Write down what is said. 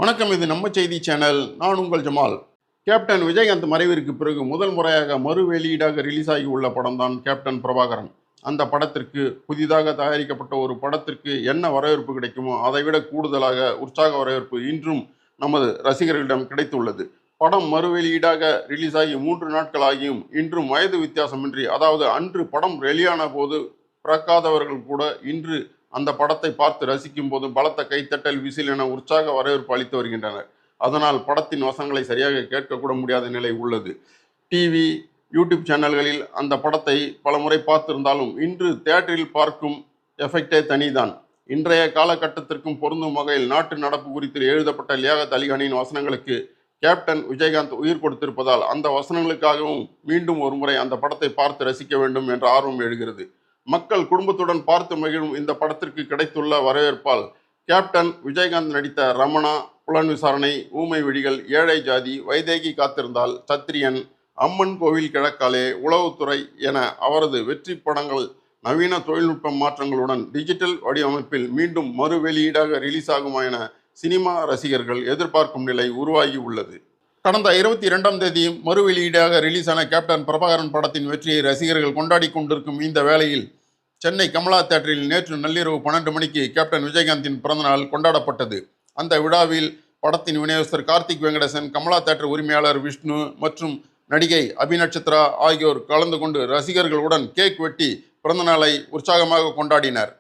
வணக்கம். இது நம்ம செய்தி சேனல். நான் உங்கள் ஜமால். கேப்டன் விஜயகாந்த் மறைவிற்கு பிறகு முதல் முறையாக மறு வெளியீடாக ரிலீஸ் ஆகி உள்ள படம் தான் கேப்டன் பிரபாகரன். அந்த படத்திற்கு புதிதாக தயாரிக்கப்பட்ட ஒரு படத்திற்கு என்ன வரவேற்பு கிடைக்குமோ அதை விட கூடுதலாக உற்சாக வரவேற்பு இன்றும் நமது ரசிகர்களிடம் கிடைத்துள்ளது. படம் மறு வெளியீடாக ரிலீஸ் ஆகி 3 நாட்கள் ஆகியும் இன்றும் வயது வித்தியாசமின்றி, அதாவது அன்று படம் வெளியான போது பிறக்காதவர்கள் கூட இன்று அந்த படத்தை பார்த்து ரசிக்கும் போது பலத்த கைத்தட்டல், விசில் என உற்சாக வரவேற்பு அளித்து வருகின்றனர். அதனால் படத்தின் வசனங்களை சரியாக கேட்கக்கூட முடியாத நிலை உள்ளது. டிவி, யூடியூப் சேனல்களில் அந்த படத்தை பல முறை பார்த்திருந்தாலும் இன்று தியேட்டரில் பார்க்கும் எஃபெக்டே தனிதான். இன்றைய காலகட்டத்திற்கும் பொருந்தும் வகையில் நாட்டு நடப்பு குறித்து எழுதப்பட்ட லியாகத் அலிகானின் வசனங்களுக்கு கேப்டன் விஜயகாந்த் உயிர் கொடுத்திருப்பதால் அந்த வசனங்களுக்காகவும் மீண்டும் ஒரு முறை அந்த படத்தை பார்த்து ரசிக்க வேண்டும் என்ற ஆர்வம் எழுகிறது. மக்கள் குடும்பத்துடன் பார்த்து மகிழும் இந்த படத்திற்கு கிடைத்துள்ள வரவேற்பால் கேப்டன் விஜயகாந்த் நடித்த ரமணா, புலன் விசாரணை, ஊமை விழிகள், ஏழை ஜாதி, வைதேகி காத்திருந்தால், சத்திரியன், அம்மன் கோவில் கிழக்காலே, உளவுத்துறை என அவரது வெற்றி படங்கள் நவீன தொழில்நுட்ப மாற்றங்களுடன் டிஜிட்டல் வடிவமைப்பில் மீண்டும் மறு வெளியீடாக ரிலீஸ் ஆகுமா என சினிமா ரசிகர்கள் எதிர்பார்க்கும் நிலை உருவாகி உள்ளது. கடந்த 22ஆம் தேதி மறு வெளியீடாக ரிலீஸான கேப்டன் பிரபாகரன் படத்தின் வெற்றியை ரசிகர்கள் கொண்டாடி கொண்டிருக்கும் இந்த வேளையில் சென்னை கமலா தியேட்டரில் நேற்று நள்ளிரவு 12 மணிக்கு கேப்டன் விஜயகாந்தின் பிறந்தநாள் கொண்டாடப்பட்டது. அந்த விழாவில் படத்தின் விநியோகஸ்தர் கார்த்திக் வெங்கடேசன், கமலா தியேட்டர் உரிமையாளர் விஷ்ணு மற்றும் நடிகை அபிநட்சத்ரா ஆகியோர் கலந்து கொண்டு ரசிகர்களுடன் கேக் வெட்டி பிறந்தநாளை உற்சாகமாக கொண்டாடினர்.